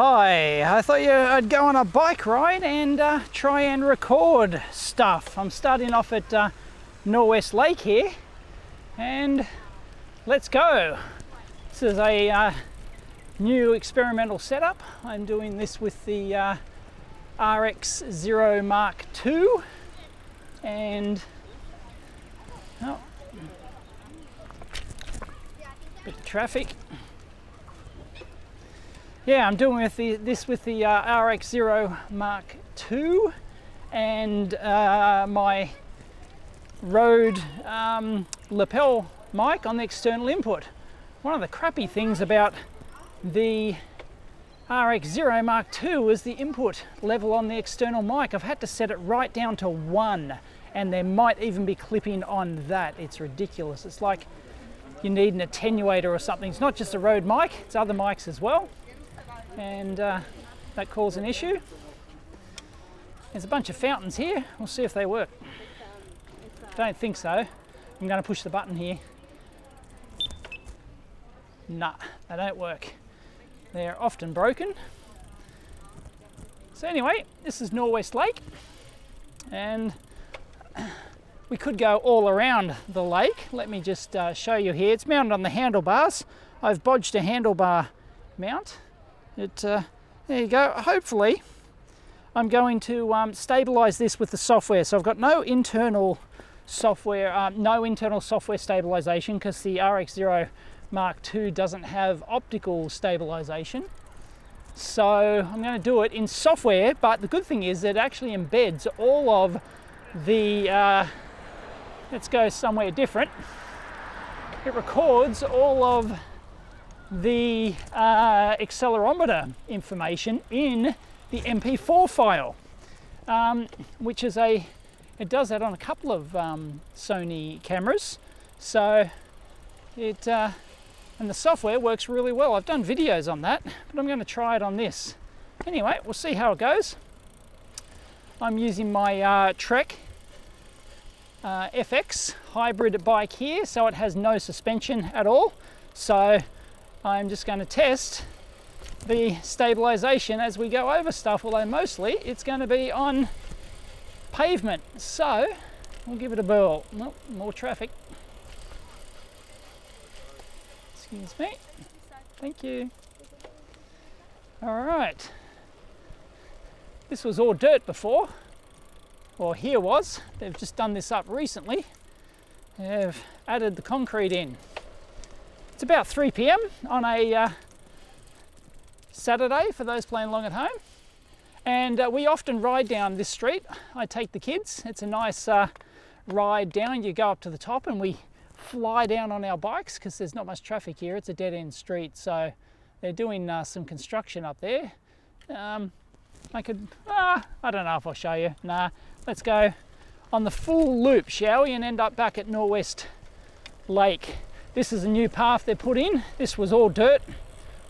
Hi, I thought I'd go on a bike ride and try and record stuff. I'm starting off at Norwest Lake here, and let's go. This is a new experimental setup. I'm doing this with the RX0 Mark II, and oh, bit of traffic. Yeah, I'm doing this with the RX0 Mark II and my Rode lapel mic on the external input. One of the crappy things about the RX0 Mark II is the input level on the external mic. I've had to set it right down to 1, and there might even be clipping on that. It's ridiculous. It's like you need an attenuator or something. It's not just a Rode mic, it's other mics as well. And that caused an issue. There's a bunch of fountains here. We'll see if they work. Don't think so. I'm going to push the button here. Nah, they don't work. They're often broken. So anyway, this is Norwest Lake, and we could go all around the lake. Let me just show you here. It's mounted on the handlebars. I've bodged a handlebar mount. There you go. Hopefully I'm going to stabilize this with the software. So I've got no internal software stabilization, because the RX0 Mark II doesn't have optical stabilization. So I'm going to do it in software, but the good thing is it actually embeds all of the, let's go somewhere different. It records all of the accelerometer information in the MP4 file, which is it does that on a couple of Sony cameras. So it and the software works really well. I've done videos on that, but I'm going to try it on this. Anyway, we'll see how it goes. I'm using my Trek FX hybrid bike here, so it has no suspension at all. So I'm just going to test the stabilization as we go over stuff, although mostly it's going to be on pavement. So we'll give it a whirl. Oh, more traffic. Excuse me. Thank you. All right. This was all dirt before, or here was. They've just done this up recently. They've added the concrete in. It's about 3 p.m. on a Saturday for those playing along at home, and we often ride down this street. I take the kids. It's a nice ride down. You go up to the top and we fly down on our bikes because there's not much traffic here. It's a dead-end street, so they're doing some construction up there. I don't know if I'll show you. Nah, let's go on the full loop, shall we, and end up back at Norwest Lake. This is a new path they put in. This was all dirt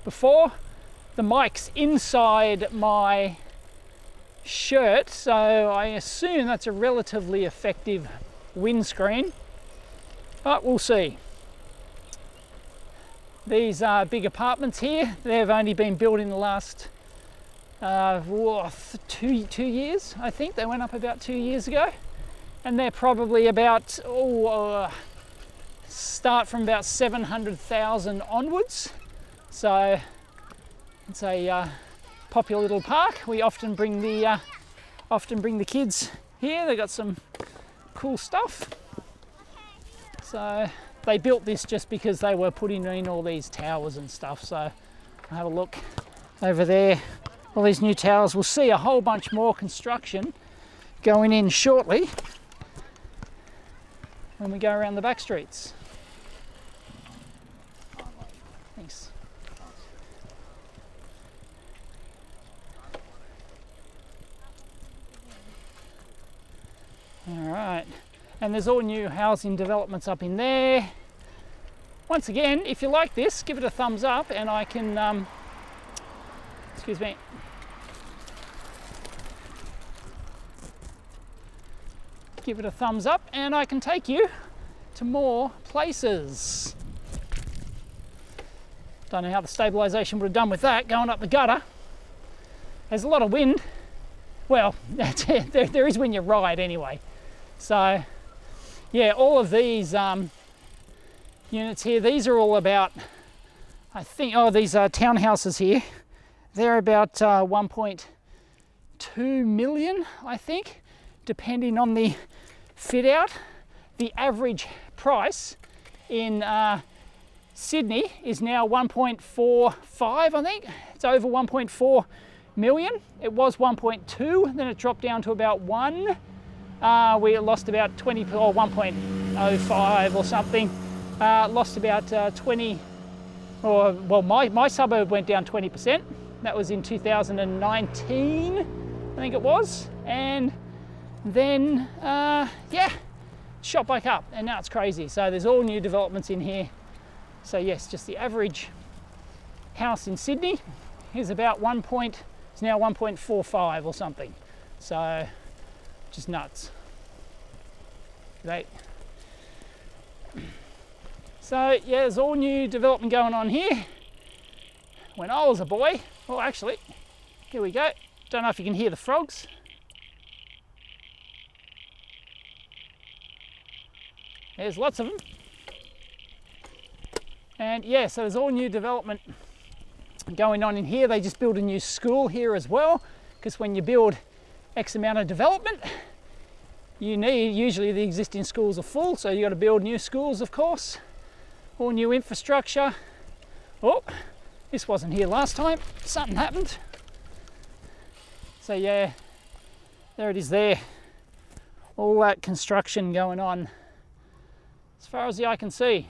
before. The mic's inside my shirt, so I assume that's a relatively effective windscreen, but we'll see. These are big apartments here. They've only been built in the last 2 years, I think. They went up about 2 years ago, and they're probably about start from about 700,000 onwards. So it's a popular little park. We often bring the kids here. They got some cool stuff. So they built this just because they were putting in all these towers and stuff. So I'll have a look over there. All these new towers. We'll see a whole bunch more construction going in shortly when we go around the back streets. Thanks. All right, and there's all new housing developments up in there. Once again, if you like this, give it a thumbs up, and I can, excuse me. Give it a thumbs up, and I can take you to more places. Don't know how the stabilization would have done with that going up the gutter. There's a lot of wind. Well, there is when you ride anyway. So yeah, all of these units here, these are all about, I think, oh, these are townhouses here. They're about 1.2 million, I think, depending on the fit out. The average price in Sydney is now 1.45, I think. It's over 1.4 million. It was 1.2, then it dropped down to about 1. We lost about 20, or 1.05 or something. Lost about 20, or well, my suburb went down 20%. That was in 2019, I think it was. And then, yeah, shot back up, and now it's crazy. So there's all new developments in here. So yes, just the average house in Sydney is about it's now 1.45 or something. So just nuts. Great. So yeah, there's all new development going on here. When I was a boy, well actually, here we go. Don't know if you can hear the frogs. There's lots of them. And yeah, so there's all new development going on in here. They just built a new school here as well, because when you build X amount of development, you need, usually the existing schools are full, so you got to build new schools, of course, all new infrastructure. Oh, this wasn't here last time, something happened. So yeah, there it is there. All that construction going on as far as the eye can see.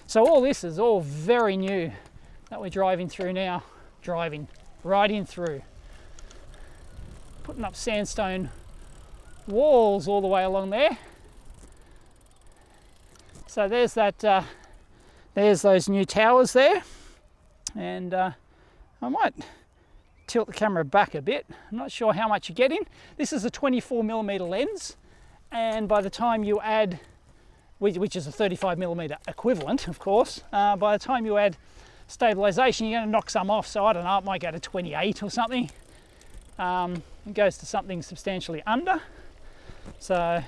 So all this is all very new that we're driving through now. Riding through. Putting up sandstone walls all the way along there. So there's that, there's those new towers there. And I might tilt the camera back a bit. I'm not sure how much you're getting. This is a 24mm lens. And by the time you add, which is a 35mm equivalent, of course, by the time you add stabilization, you're going to knock some off. So I don't know, it might go to 28 or something. It goes to something substantially under. So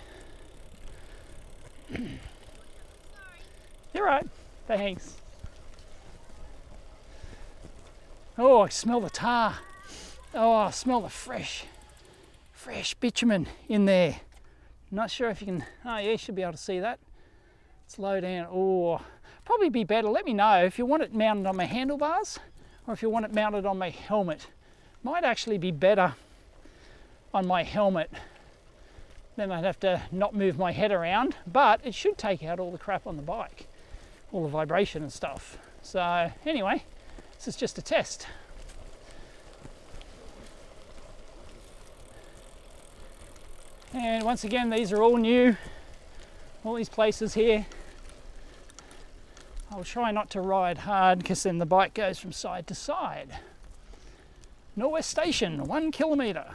you're right, thanks. Oh, I smell the tar. Oh, I smell the fresh bitumen in there. Not sure if you can, oh yeah, you should be able to see that. It's low down. Oh, probably be better. Let me know if you want it mounted on my handlebars or if you want it mounted on my helmet. Might actually be better on my helmet. Then I'd have to not move my head around, but it should take out all the crap on the bike, all the vibration and stuff. So anyway, this is just a test. And once again, these are all new, all these places here. I'll try not to ride hard because then the bike goes from side to side. Norwest Station, 1 kilometre.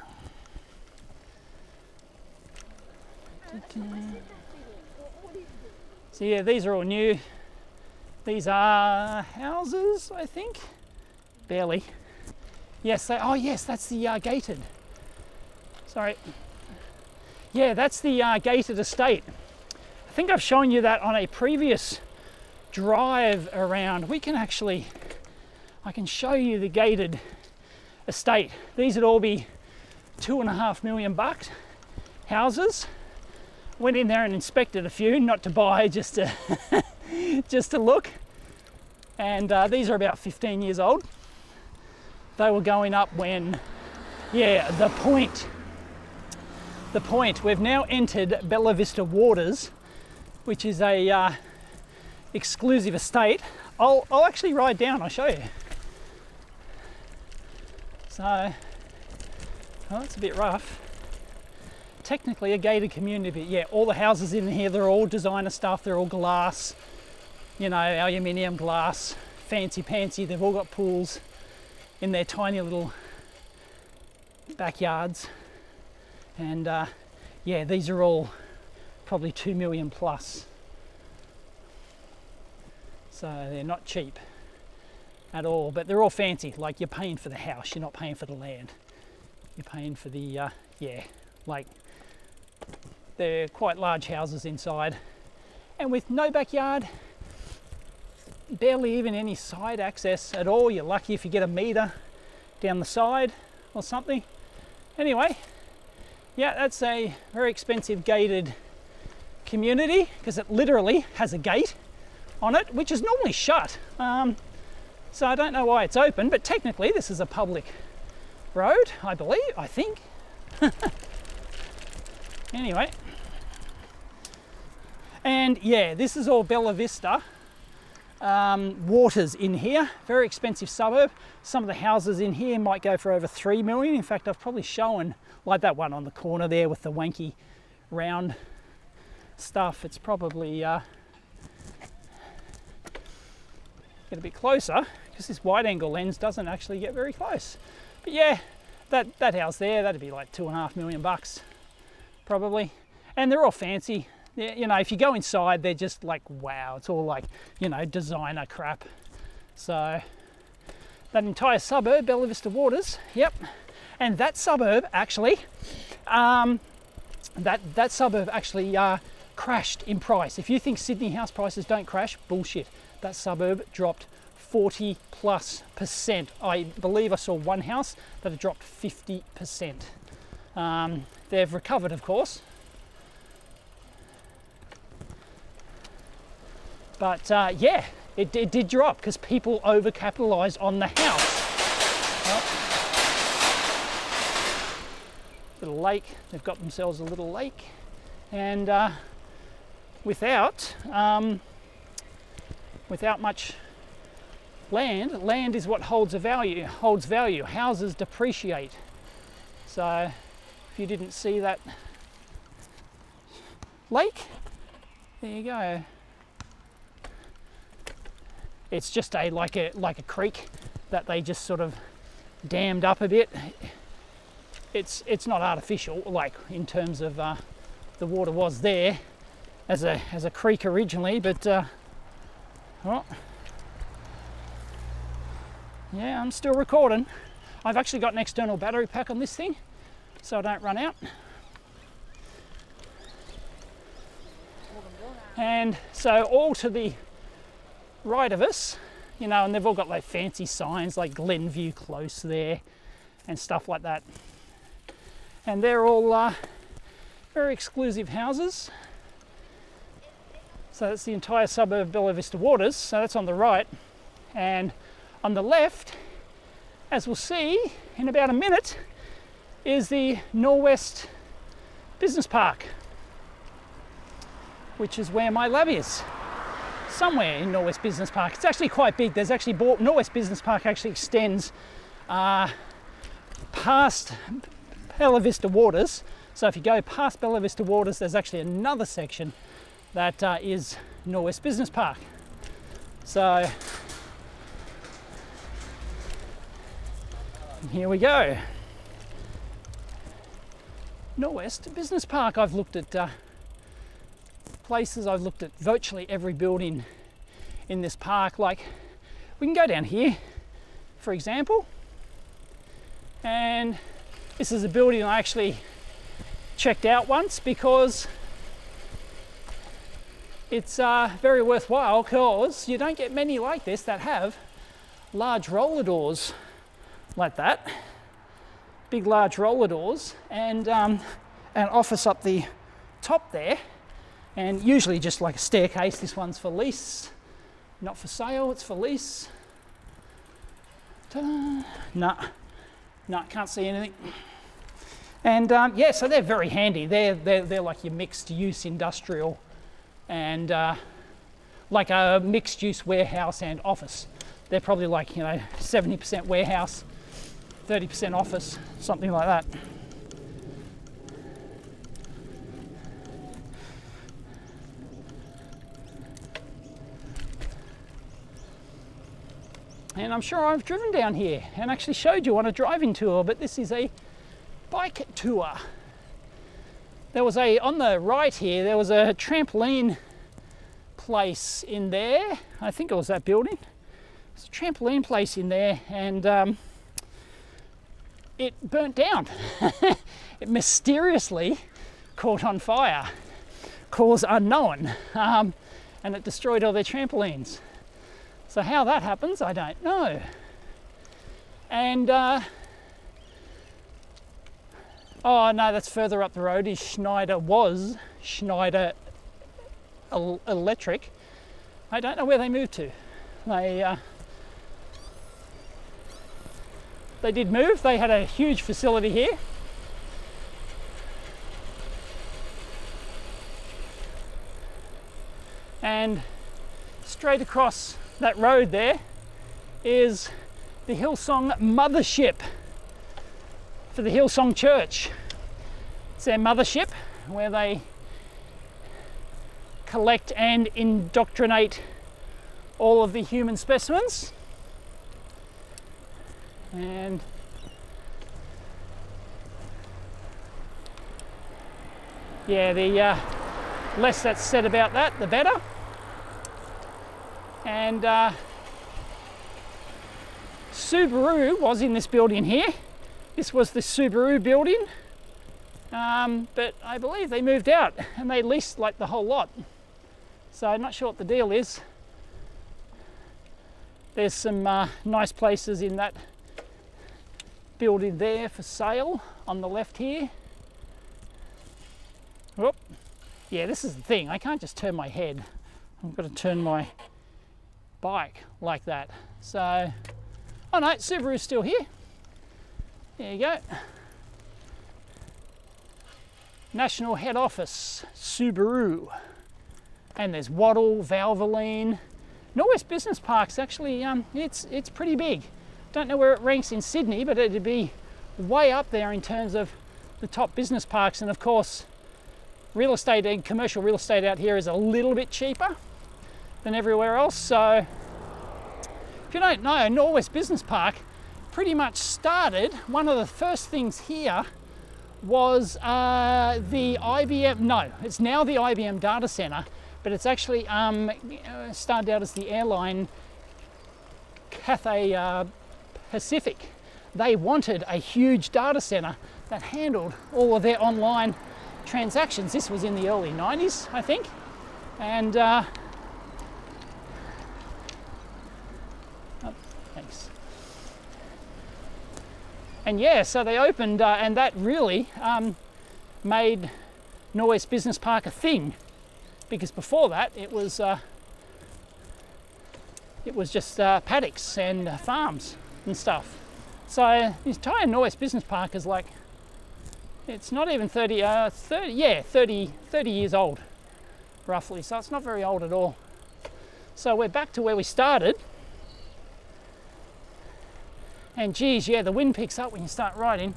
So yeah, these are all new. These are houses, I think. Barely. Yes, oh yes, that's the gated. Sorry. Yeah, that's the gated estate. I think I've shown you that on a previous drive around. We can actually, I can show you the gated estate. These would all be $2.5 million houses. Went in there and inspected a few, not to buy, just to just to look. And these are about 15 years old. They were going up when, yeah, the point. We've now entered Bella Vista Waters, which is a exclusive estate. I'll actually ride down, I'll show you. So, well, it's a bit rough. Technically a gated community, but yeah, all the houses in here, they're all designer stuff, they're all glass, you know, aluminium glass, fancy pantsy. They've all got pools in their tiny little backyards. And yeah, these are all probably 2 million plus. So they're not cheap. at all, but they're all fancy. Like, you're paying for the house, you're not paying for the land. You're paying for the, yeah, like, they're quite large houses inside. And with no backyard, barely even any side access at all. You're lucky if you get a meter down the side or something. Anyway, yeah, that's a very expensive gated community because it literally has a gate on it, which is normally shut. So I don't know why it's open, but technically this is a public road, I think. Anyway, and yeah, this is all Bella Vista. Waters in here, very expensive suburb. Some of the houses in here might go for over 3 million. In fact, I've probably shown, like that one on the corner there with the wanky round stuff. It's probably get a bit closer because this wide angle lens doesn't actually get very close. But yeah, that house there, that'd be like $2.5 million probably. And they're all fancy. You know, if you go inside, they're just like, wow, it's all like, you know, designer crap. So that entire suburb, Bella Vista Waters, yep. And that suburb actually, that suburb actually crashed in price. If you think Sydney house prices don't crash, bullshit. That suburb dropped 40+%. I believe I saw one house that had dropped 50%. They've recovered, of course. But yeah, it did drop because people overcapitalized on the house. Well, little lake, they've got themselves a little lake, and without much land is what holds value. Houses depreciate. So if you didn't see that lake, there you go. It's just like a creek that they just sort of dammed up a bit. It's not artificial, like in terms of the water was there as a creek originally, but well, yeah, I'm still recording. I've actually got an external battery pack on this thing, so I don't run out. And so all to the right of us, you know, and they've all got like fancy signs like Glenview Close there and stuff like that. And they're all very exclusive houses. So that's the entire suburb of Bella Vista Waters. So that's on the right. And on the left, as we'll see in about a minute, is the Norwest Business Park, which is where my lab is. Somewhere in Norwest Business Park. It's actually quite big. There's actually Norwest Business Park actually extends past Bella Vista Waters. So if you go past Bella Vista Waters, there's actually another section that is Norwest Business Park. So here we go. Norwest Business Park. I've looked at places, I've looked at virtually every building in this park. Like, we can go down here, for example, and this is a building I actually checked out once because it's very worthwhile, because you don't get many like this that have large roller doors like that, big large roller doors, and an office up the top there. And usually just like a staircase. This one's for lease, not for sale, it's for lease. Ta-da. No, can't see anything. And yeah, so they're very handy. They're like your mixed use industrial and like a mixed use warehouse and office. They're probably like, you know, 70% warehouse, 30% office, something like that. And I'm sure I've driven down here and actually showed you on a driving tour, but this is a bike tour. There was on the right here, there was a trampoline place in there. I think it was that building. There's a trampoline place in there, and it burnt down. It mysteriously caught on fire, cause unknown, and it destroyed all their trampolines. So how that happens, I don't know. And oh no, that's further up the road. Is Schneider Electric. I don't know where they moved to. They did move. They had a huge facility here. And straight across that road there is the Hillsong Mothership for the Hillsong Church. It's their mothership where they collect and indoctrinate all of the human specimens. And yeah, the less that's said about that, the better. And Subaru was in this building here. This was the Subaru building, but I believe they moved out and they leased like the whole lot. So I'm not sure what the deal is. There's some nice places in that building there for sale on the left here. Whoop. Yeah, this is the thing. I can't just turn my head. I've got to turn my bike like that. So, oh no, Subaru's still here. There you go. National Head Office, Subaru. And there's Waddle, Valvoline. Norwest Business Park's actually, it's pretty big. Don't know where it ranks in Sydney, but it'd be way up there in terms of the top business parks. And of course, real estate and commercial real estate out here is a little bit cheaper than everywhere else. So if you don't know, Norwest Business Park pretty much started, one of the first things here was the IBM, no, it's now the IBM data center, but it's actually started out as the airline Cathay Pacific. They wanted a huge data center that handled all of their online transactions. This was in the early 90s, I think. And oh, thanks. And yeah, so they opened, and that really made Norwest Business Park a thing, because before that it was just paddocks and farms and stuff. So the entire Norwest Business Park is like, it's not even 30 years old, roughly. So it's not very old at all. So we're back to where we started. And geez, yeah, the wind picks up when you start riding.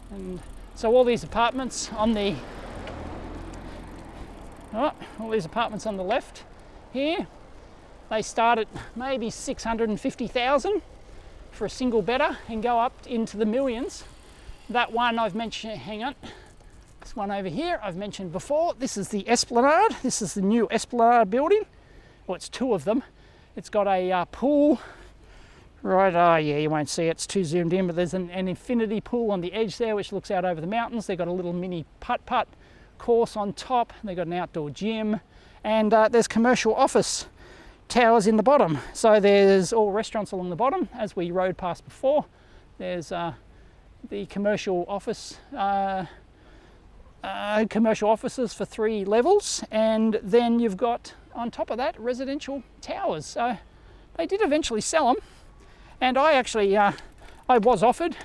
And so all these apartments on the left here, they start at maybe 650,000 for a single bedder and go up into the millions. That one I've mentioned, hang on, this one over here I've mentioned before. This is the Esplanade. This is the new Esplanade building. Well, it's two of them. It's got a pool. Right, yeah, you won't see it, it's too zoomed in, but there's an infinity pool on the edge there which looks out over the mountains. They've got a little mini putt-putt course on top. They've got an outdoor gym, and there's commercial office towers in the bottom. So there's all restaurants along the bottom, as we rode past before. There's the commercial offices for 3 levels, and then you've got on top of that residential towers. So they did eventually sell them. And I actually, I was offered,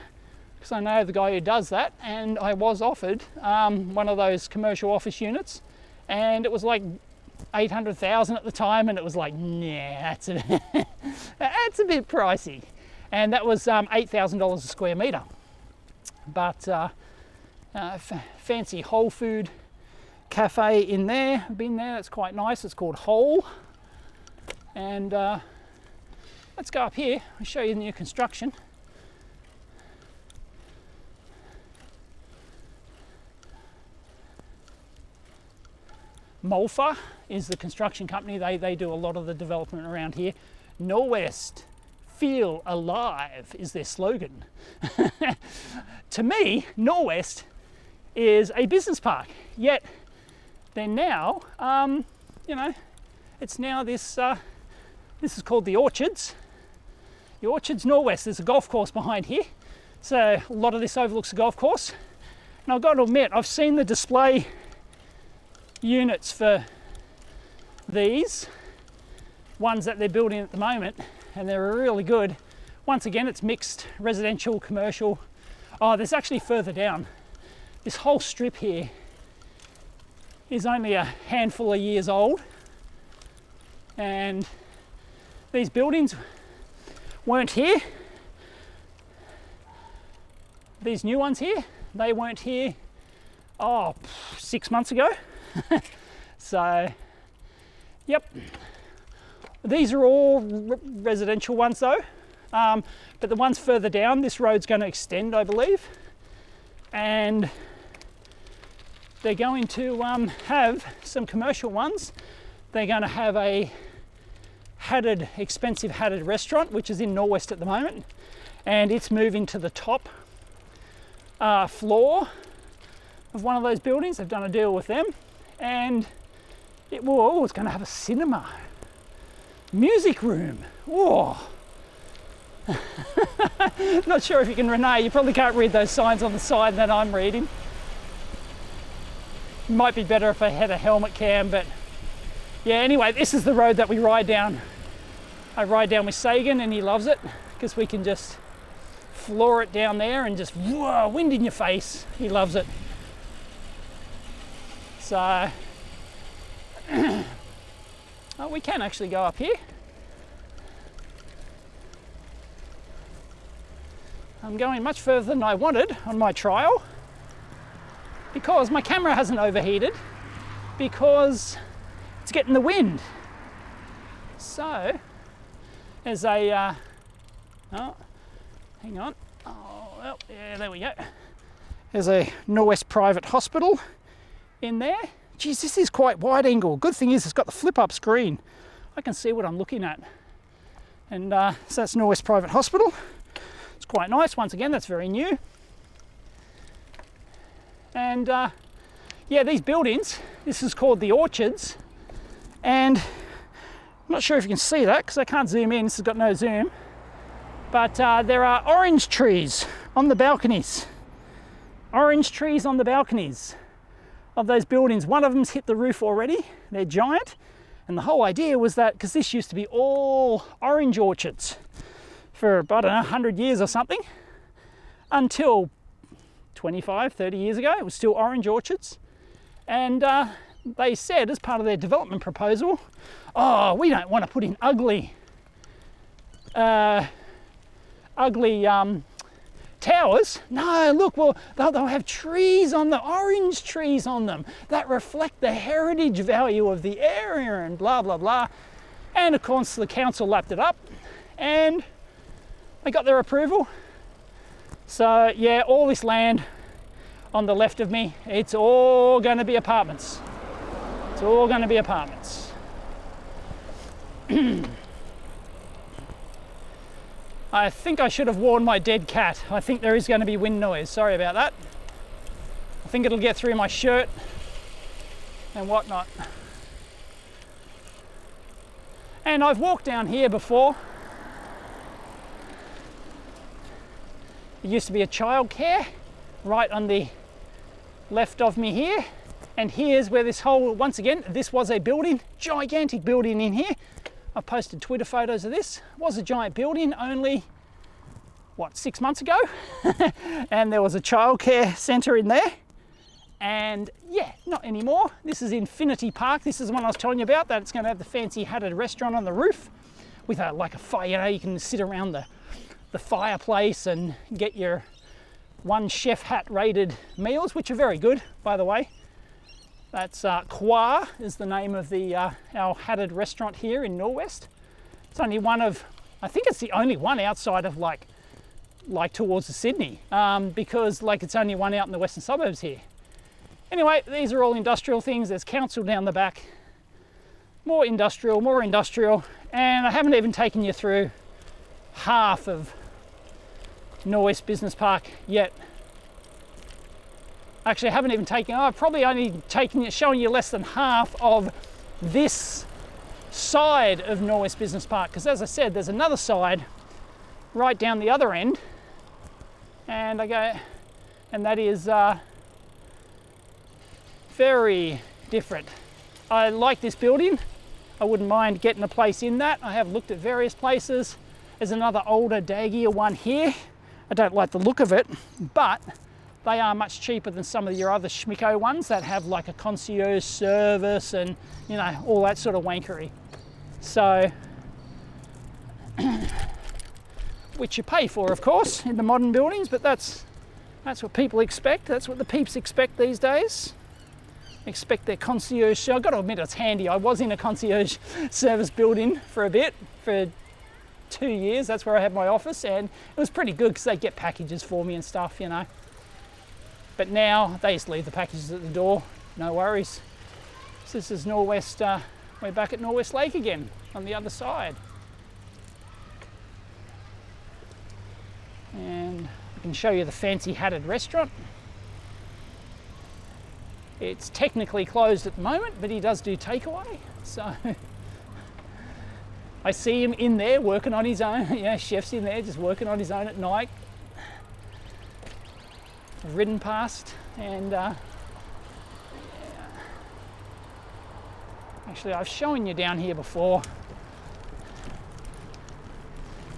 because I know the guy who does that, and I was offered one of those commercial office units, and it was like 800,000 at the time, and it was like, nah, that's a bit pricey. And that was $8,000 a square meter. But fancy Whole Food cafe in there, I've been there, it's quite nice, it's called Whole. And let's go up here, I'll show you the new construction. Molfa is the construction company. They do a lot of the development around here. Norwest, feel alive is their slogan. To me, Norwest is a business park, yet they're now, you know, it's now this is called the Orchards. The Orchards Norwest. There's a golf course behind here, so a lot of this overlooks the golf course. And I've got to admit, I've seen the display units for these ones that they're building at the moment, and they're really good. Once again, it's mixed residential, commercial. Oh, there's actually further down. This whole strip here is only a handful of years old, and these buildings weren't here. These new ones here, they weren't here, 6 months ago. So, yep. These are all residential ones though, but the ones further down, this road's going to extend, I believe, and they're going to have some commercial ones. They're going to have a expensive hatted restaurant, which is in Norwest at the moment, and it's moving to the top floor of one of those buildings. They've done a deal with them, and it's going to have a cinema, music room. Oh. Not sure if you can, Renee, you probably can't read those signs on the side that I'm reading. Might be better if I had a helmet cam, but yeah, anyway, this is the road that we ride down. I ride down with Sagan, and he loves it because we can just floor it down there and just whoa, wind in your face. He loves it. So we can actually go up here. I'm going much further than I wanted on my trial because my camera hasn't overheated, because it's getting the wind. So there's a hang on. Oh, well, yeah, there we go. There's a Norwest private hospital in there. Geez, this is quite wide angle. Good thing is it's got the flip up screen. I can see what I'm looking at. And so that's Norwest private hospital. It's quite nice. Once again, that's very new. And yeah, these buildings, this is called the Orchards. And I'm not sure if you can see that because I can't zoom in. This has got no zoom. But there are orange trees on the balconies. Orange trees on the balconies of those buildings. One of them's hit the roof already. They're giant. And the whole idea was that, because this used to be all orange orchards for, I don't know, 100 years or something, until 25, 30 years ago, it was still orange orchards. And they said, as part of their development proposal, oh, we don't want to put in ugly towers. No, look, well, they'll have trees on the orange trees on them that reflect the heritage value of the area and blah, blah, blah. And of course, the council lapped it up and they got their approval. So yeah, all this land on the left of me, it's all going to be apartments. It's all going to be apartments. I think I should have warned my dead cat. I think there is going to be wind noise. Sorry about that. I think it'll get through my shirt and whatnot. And I've walked down here before. It used to be a childcare right on the left of me here. And here's where this whole, once again, this was a building, gigantic building in here. I've posted Twitter photos of this. It was a giant building only, what, 6 months ago? And there was a childcare centre in there. And yeah, not anymore. This is Infinity Park. This is the one I was telling you about, that it's going to have the fancy hatted restaurant on the roof with like a fire, you know, you can sit around the fireplace and get your one chef hat rated meals, which are very good, by the way. That's Kwa is the name of the our hatted restaurant here in Norwest. It's only one of, I think it's the only one outside of like towards the Sydney, because like it's only one out in the western suburbs here. Anyway, these are all industrial things. There's council down the back. More industrial, and I haven't even taken you through half of Norwest Business Park yet. Actually, I haven't even taken, I've probably only showing you less than half of this side of Norwest Business Park, because as I said, there's another side right down the other end, and that is very different. I like this building. I wouldn't mind getting a place in that. I have looked at various places. There's another older, daggier one here. I don't like the look of it, but they are much cheaper than some of your other schmicko ones that have like a concierge service and, you know, all that sort of wankery. So, which you pay for, of course, in the modern buildings, but that's what people expect. That's what the peeps expect these days. Expect their concierge. I've got to admit, it's handy. I was in a concierge service building for a bit, for 2 years. That's where I had my office, and it was pretty good because they get packages for me and stuff, you know. But now they just leave the packages at the door. No worries. So this is Norwest. We're back at Norwest Lake again on the other side, and I can show you the fancy hatted restaurant. It's technically closed at the moment, but he does do takeaway. So I see him in there working on his own. Yeah, chef's in there just working on his own at night. I've ridden past, and yeah. Actually, I've shown you down here before.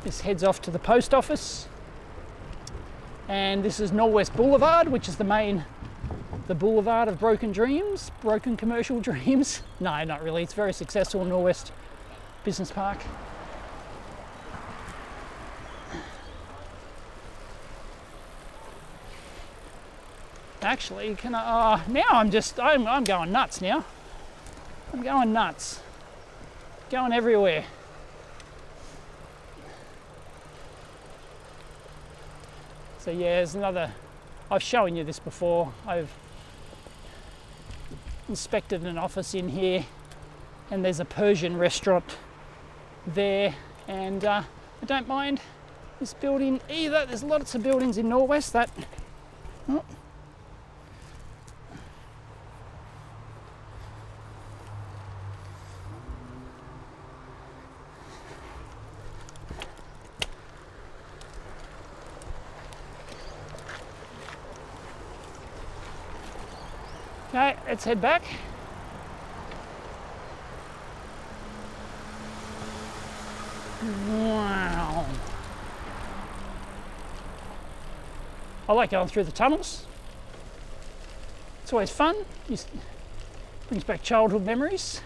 This heads off to the post office, and this is Norwest Boulevard, which is the boulevard of broken dreams, broken commercial dreams. No, not really. It's very successful, Norwest Business Park. Actually, now I'm going nuts now. I'm going nuts. Going everywhere. So yeah, there's another, I've shown you this before. I've inspected an office in here, and there's a Persian restaurant there, and I don't mind this building either. There's lots of buildings in Norwest that okay, let's head back. Wow. I like going through the tunnels. It's always fun. It brings back childhood memories.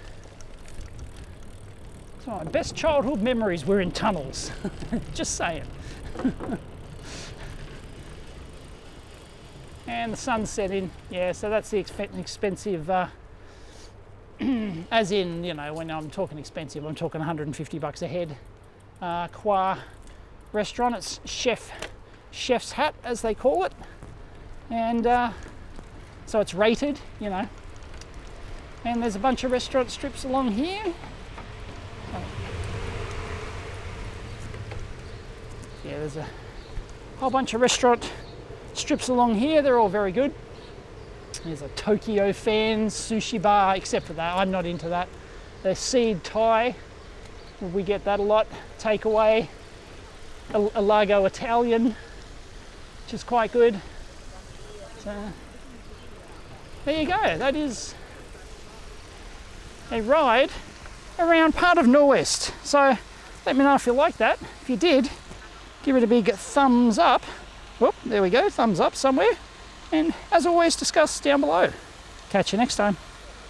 So my best childhood memories were in tunnels. Just saying. And the sun's setting. Yeah, so that's the expensive, as in, you know, when I'm talking expensive, I'm talking 150 bucks a head. Qua restaurant. It's chef's hat, as they call it, and so it's rated, you know. And there's a bunch of restaurant strips along here. Yeah, there's a whole bunch of restaurant strips along here. They're all very good. There's a Tokyo Fans sushi bar, except for that, I'm not into that. The Seed Thai, we get that a lot. Takeaway, a Lago Italian, which is quite good. So there you go. That is a ride around part of Norwest. So let me know if you like that. If you did, give it a big thumbs up. Well, there we go, thumbs up somewhere. And as always, discuss down below. Catch you next time.